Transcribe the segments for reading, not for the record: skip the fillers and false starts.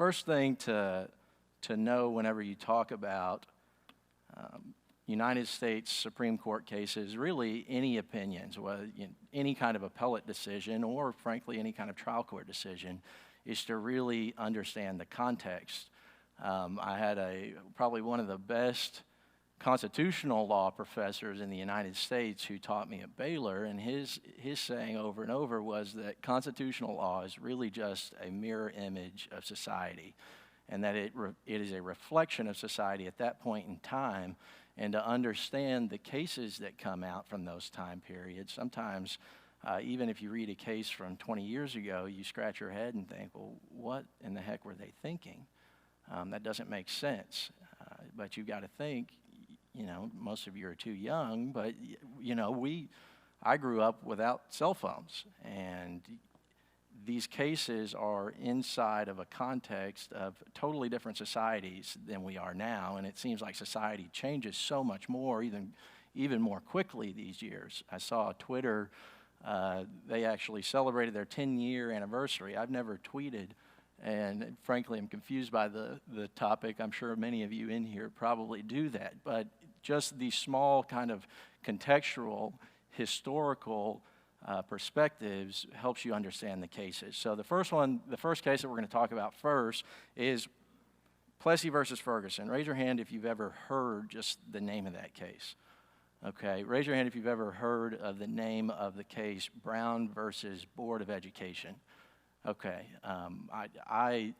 first thing to know whenever you talk about United States Supreme Court cases, really any opinions, whether any kind of appellate decision or, frankly, any kind of trial court decision, is to really understand the context. I had probably one of the best constitutional law professors in the United States who taught me at Baylor, and his saying over and over was that constitutional law is really just a mirror image of society, and that it is a reflection of society at that point in time. And to understand the cases that come out from those time periods, sometimes even if you read a case from 20 years ago, you scratch your head and think, well, what in the heck were they thinking? That doesn't make sense. But you've got to think, most of you are too young, but, I grew up without cell phones, and these cases are inside of a context of totally different societies than we are now, and it seems like society changes so much more, even more quickly these years. I saw on Twitter, they actually celebrated their 10-year anniversary. I've never tweeted, and frankly, I'm confused by the topic. I'm sure many of you in here probably do that, but just these small kind of contextual, historical perspectives helps you understand the cases. So the first case that we're going to talk about first is Plessy versus Ferguson. Raise your hand if you've ever heard just the name of that case. Okay, raise your hand if you've ever heard of the name of the case, Brown versus Board of Education. Okay, I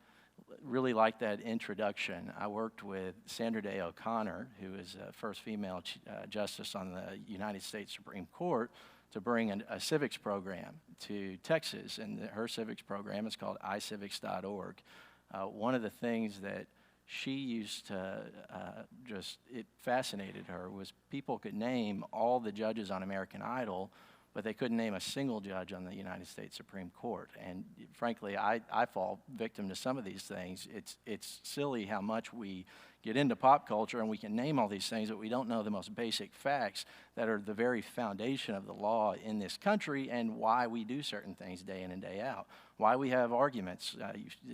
really like that introduction. I worked with Sandra Day O'Connor, who is the first female justice on the United States Supreme Court, to bring a civics program to Texas, and her civics program is called iCivics.org. One of the things that she used to it fascinated her was people could name all the judges on American Idol, but they couldn't name a single judge on the United States Supreme Court. And frankly, I fall victim to some of these things. It's silly how much we get into pop culture and we can name all these things, but we don't know the most basic facts that are the very foundation of the law in this country and why we do certain things day in and day out. Why we have arguments.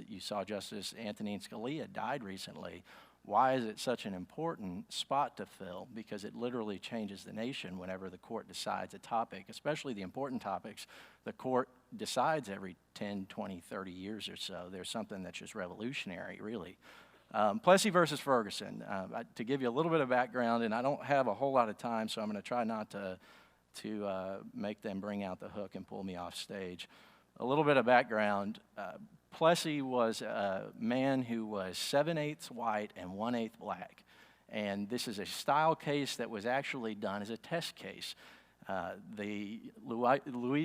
You saw Justice Antonin Scalia died recently. Why is it such an important spot to fill? Because it literally changes the nation whenever the court decides a topic, especially the important topics. The court decides every 10, 20, 30 years or so. There's something that's just revolutionary, really. Plessy versus Ferguson. To give you a little bit of background, and I don't have a whole lot of time, so I'm going to try not to make them bring out the hook and pull me off stage. A little bit of background. Plessy was a man who was 7/8 white and 1/8 black. And this is a style case that was actually done as a test case. The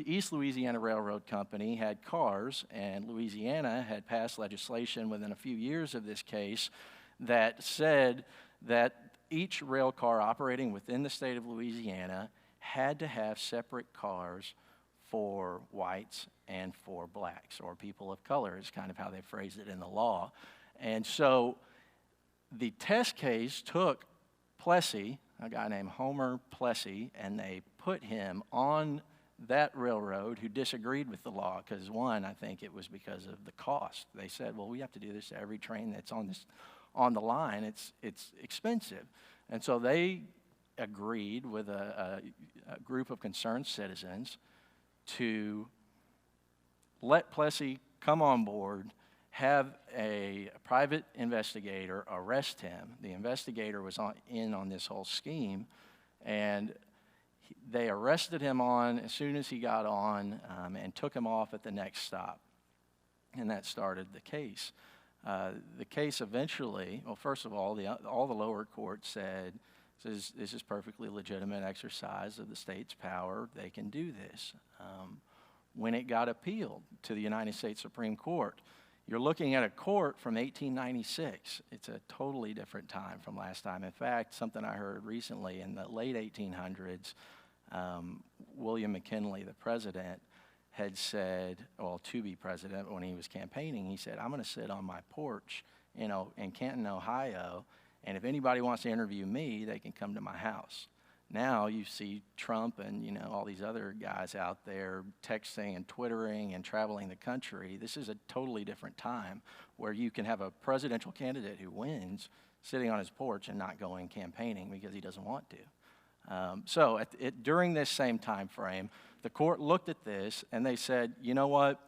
East Louisiana Railroad Company had cars, and Louisiana had passed legislation within a few years of this case that said that each rail car operating within the state of Louisiana had to have separate cars for whites and for blacks, or people of color is kind of how they phrased it in the law. And so the test case took Plessy, a guy named Homer Plessy, and they put him on that railroad who disagreed with the law because, one, I think it was because of the cost. They said, well, we have to do this to every train that's on the line. It's expensive. And so they agreed with a group of concerned citizens to let Plessy come on board, have a private investigator arrest him. The investigator was in on this whole scheme, and they arrested him as soon as he got on and took him off at the next stop. And that started the case. The case eventually, well, first of all the lower court said, this is perfectly legitimate exercise of the state's power. They can do this. When it got appealed to the United States Supreme Court, you're looking at a court from 1896. It's a totally different time from last time. In fact, something I heard recently in the late 1800s, William McKinley, the president, had said, well, to be president when he was campaigning, he said, I'm going to sit on my porch, in Canton, Ohio, and if anybody wants to interview me, they can come to my house. Now you see Trump and, you know, all these other guys out there texting and twittering and traveling the country. This is a totally different time where you can have a presidential candidate who wins sitting on his porch and not going campaigning because he doesn't want to. So during this same time frame, the court looked at this and they said, you know what?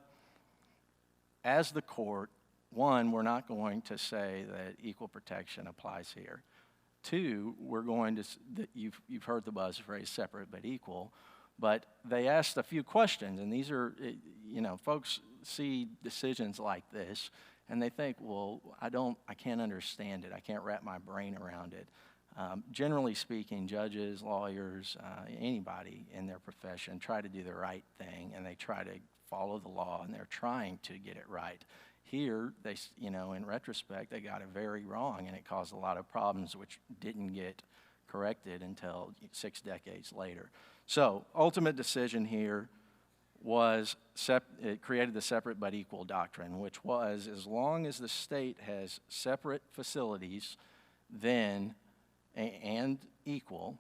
As the court, one, we're not going to say that equal protection applies here. Two, we're going to, you've heard the buzz phrase separate but equal, but they asked a few questions, and these are, you know, folks see decisions like this, and they think, well, I can't understand it. I can't wrap my brain around it. Generally speaking, judges, lawyers, anybody in their profession try to do the right thing, and they try to follow the law, and they're trying to get it right. Here, they, you know, in retrospect, they got it very wrong, and it caused a lot of problems which didn't get corrected until 6 decades later. So, ultimate decision here was it created the separate but equal doctrine, which was as long as the state has separate facilities, then and equal,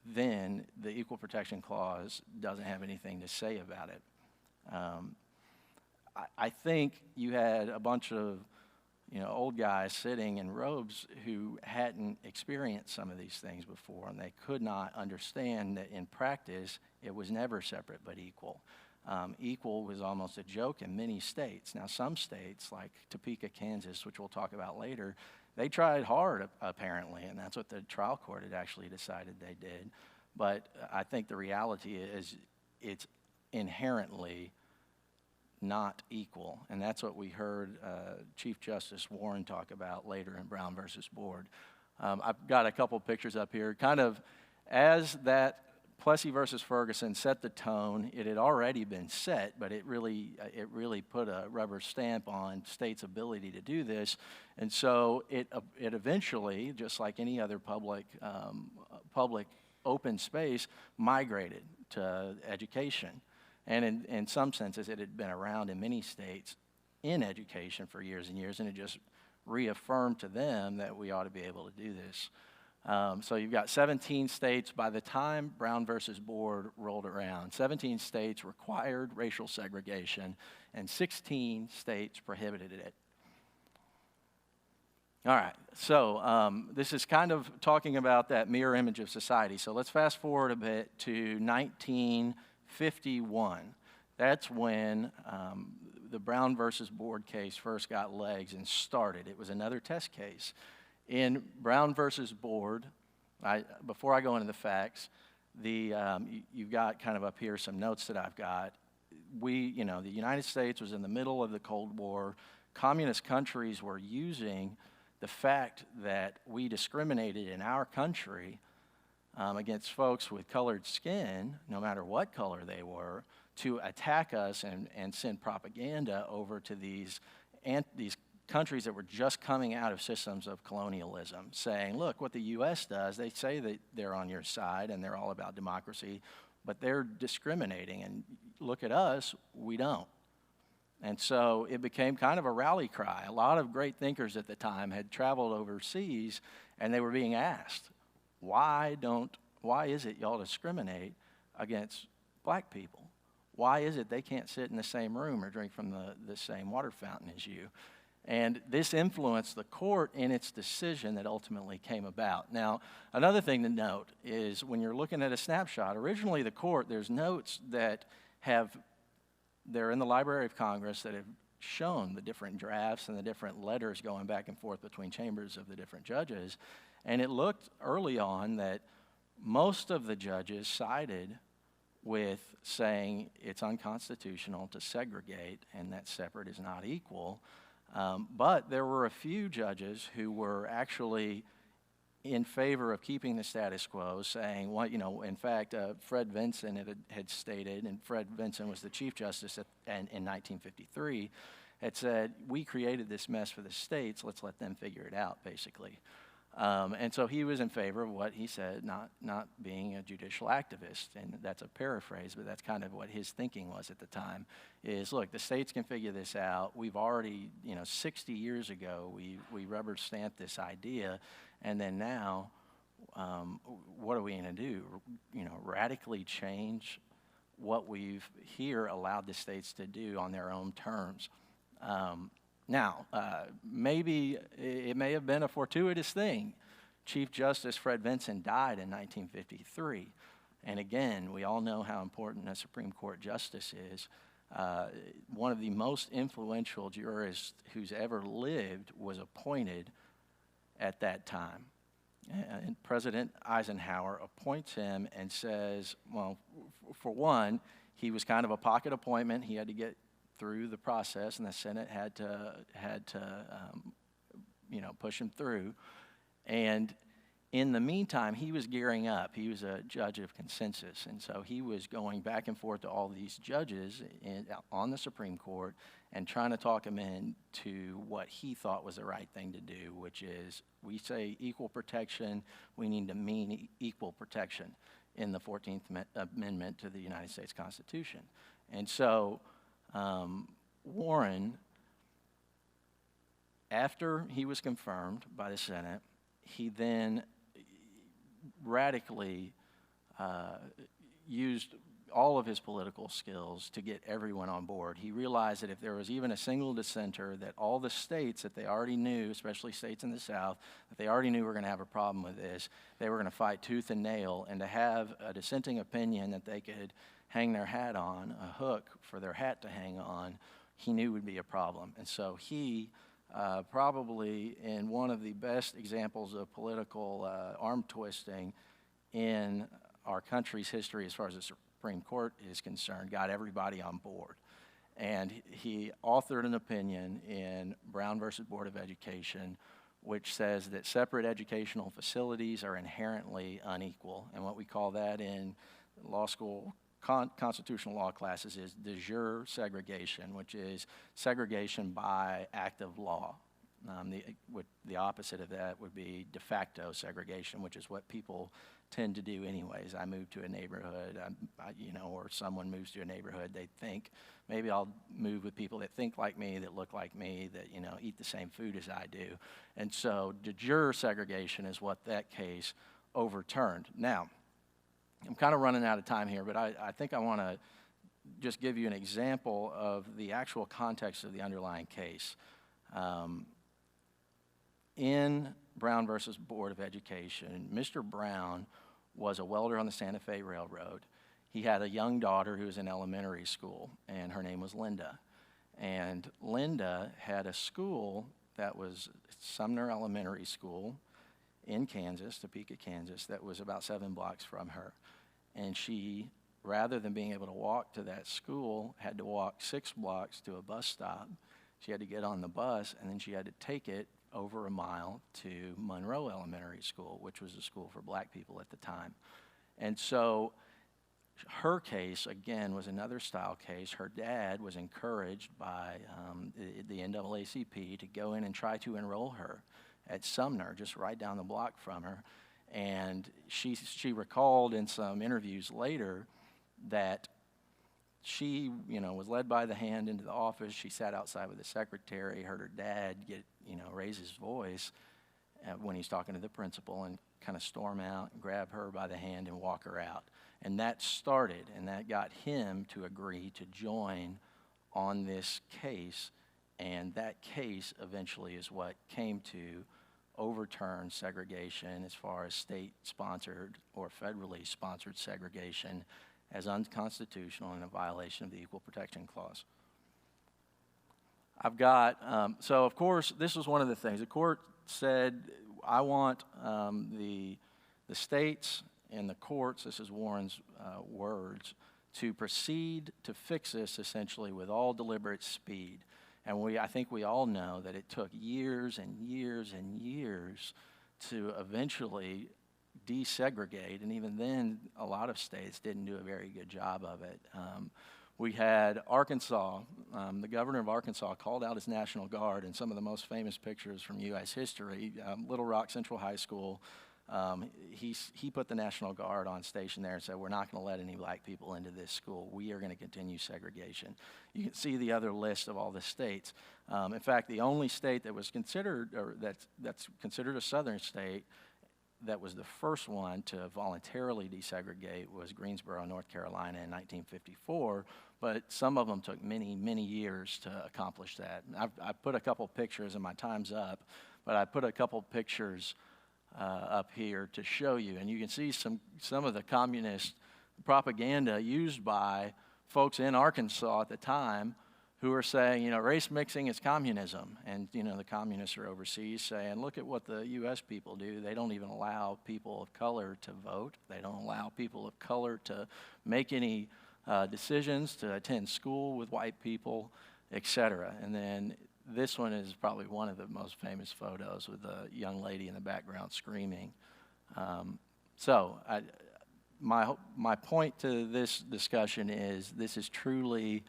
then the Equal Protection Clause doesn't have anything to say about it. I think you had a bunch of, you know, old guys sitting in robes who hadn't experienced some of these things before, and they could not understand that in practice it was never separate but equal. Equal was almost a joke in many states. Now, some states, like Topeka, Kansas, which we'll talk about later, they tried hard, apparently, and that's what the trial court had actually decided they did. But I think the reality is it's inherently not equal, and that's what we heard Chief Justice Warren talk about later in Brown versus Board. I've got a couple pictures up here. Kind of as that Plessy versus Ferguson set the tone, it had already been set, but it really put a rubber stamp on states' ability to do this, and so it eventually, just like any other public open space, migrated to education. And in some senses, it had been around in many states in education for years and years, and it just reaffirmed to them that we ought to be able to do this. So you've got 17 states. By the time Brown versus Board rolled around, 17 states required racial segregation, and 16 states prohibited it. All right, so this is kind of talking about that mirror image of society. So let's fast forward a bit to 1951. That's when the Brown versus Board case first got legs and started. It was another test case. In Brown versus Board, before I go into the facts, you've got kind of up here some notes that I've got. The United States was in the middle of the Cold War. Communist countries were using the fact that we discriminated in our country against folks with colored skin, no matter what color they were, to attack us and send propaganda over to these countries that were just coming out of systems of colonialism, saying, look, what the U.S. does, they say that they're on your side and they're all about democracy, but they're discriminating, and look at us, we don't. And so it became kind of a rally cry. A lot of great thinkers at the time had traveled overseas, and they were being asked, why is it y'all discriminate against black people? Why is it they can't sit in the same room or drink from the same water fountain as you? And this influenced the court in its decision that ultimately came about. Now, another thing to note is when you're looking at a snapshot, originally the court, there's notes that they're in the Library of Congress that have shown the different drafts and the different letters going back and forth between chambers of the different judges. And it looked early on that most of the judges sided with saying it's unconstitutional to segregate and that separate is not equal. But there were a few judges who were actually in favor of keeping the status quo, saying, well, in fact, Fred Vinson had stated, and Fred Vinson was the Chief Justice in 1953, had said, we created this mess for the states, let's let them figure it out, basically. And so he was in favor of what he said, not being a judicial activist, and that's a paraphrase, but that's kind of what his thinking was at the time, is, look, the states can figure this out. We've already, 60 years ago, we rubber stamped this idea, and then now what are we going to do? Radically change what we've here allowed the states to do on their own terms. Now, maybe it may have been a fortuitous thing. Chief Justice Fred Vinson died in 1953. And again, we all know how important a Supreme Court justice is. One of the most influential jurists who's ever lived was appointed at that time. And President Eisenhower appoints him and says, well, for one, he was kind of a pocket appointment. He had to get through the process, and the Senate had to push him through. And in the meantime, he was gearing up. He was a judge of consensus, and so he was going back and forth to all these judges on the Supreme Court and trying to talk them into what he thought was the right thing to do, which is, we say equal protection, we need to mean equal protection in the 14th Amendment to the United States Constitution. And so Warren, after he was confirmed by the Senate, he then radically used all of his political skills to get everyone on board. He realized that if there was even a single dissenter, that all the states that they already knew, especially states in the South, that they already knew were going to have a problem with this, they were going to fight tooth and nail, and to have a dissenting opinion that they could hang their hat on, a hook for their hat to hang on, he knew would be a problem. And so he, probably in one of the best examples of political arm twisting in our country's history as far as the Supreme Court is concerned, got everybody on board. And he authored an opinion in Brown versus Board of Education, which says that separate educational facilities are inherently unequal. And what we call that in law school constitutional law classes is de jure segregation, which is segregation by act of law. The opposite of that would be de facto segregation, which is what people tend to do anyways. I move to a neighborhood, or someone moves to a neighborhood, they think, maybe I'll move with people that think like me, that look like me, that, eat the same food as I do. And so de jure segregation is what that case overturned. Now, I'm kind of running out of time here, but I think I want to just give you an example of the actual context of the underlying case. In Brown versus Board of Education, Mr. Brown was a welder on the Santa Fe Railroad. He had a young daughter who was in elementary school, and her name was Linda. And Linda had a school that was Sumner Elementary School in Kansas, Topeka, Kansas, that was about 7 blocks from her. And she, rather than being able to walk to that school, had to walk 6 blocks to a bus stop. She had to get on the bus, and then she had to take it over a mile to Monroe Elementary School, which was a school for black people at the time. And so her case, again, was another style case. Her dad was encouraged by the NAACP to go in and try to enroll her at Sumner, just right down the block from her. And she recalled in some interviews later that she, was led by the hand into the office. She sat outside with the secretary, heard her dad raise his voice when he's talking to the principal, and kind of storm out and grab her by the hand and walk her out. And that started, and that got him to agree to join on this case. And that case eventually is what came to overturn segregation as far as state-sponsored or federally sponsored segregation as unconstitutional and a violation of the Equal Protection Clause. I've got, so of course, this was one of the things. The court said, I want the states and the courts, this is Warren's words, to proceed to fix this essentially with all deliberate speed. And I think we all know that it took years and years and years to eventually desegregate, and even then, a lot of states didn't do a very good job of it. We had Arkansas, the governor of Arkansas called out his National Guard, and some of the most famous pictures from U.S. history, Little Rock Central High School, he put the National Guard on station there and said, we're not going to let any black people into this school. We are going to continue segregation. You can see the other list of all the states. In fact, the only state that was considered, or that's considered a southern state, that was the first one to voluntarily desegregate was Greensboro, North Carolina in 1954, but some of them took many, many years to accomplish that. I put a couple pictures, and my time's up, but I put a couple pictures up here to show you, and you can see some of the communist propaganda used by folks in Arkansas at the time who are saying, you know, race mixing is communism. And, you know, the communists are overseas saying, look at what the U.S. people do. They don't even allow people of color to vote. They don't allow people of color to make any decisions, to attend school with white people, et cetera. And then this one is probably one of the most famous photos with a young lady in the background screaming. My point to this discussion is this is truly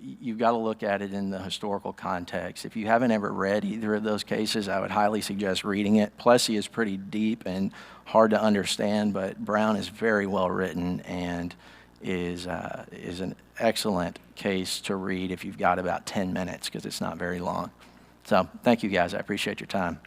you've got to look at it in the historical context. If you haven't ever read either of those cases, I would highly suggest reading it. Plessy is pretty deep and hard to understand, but Brown is very well written and is an excellent case to read if you've got about 10 minutes, because it's not very long. So thank you guys. I appreciate your time.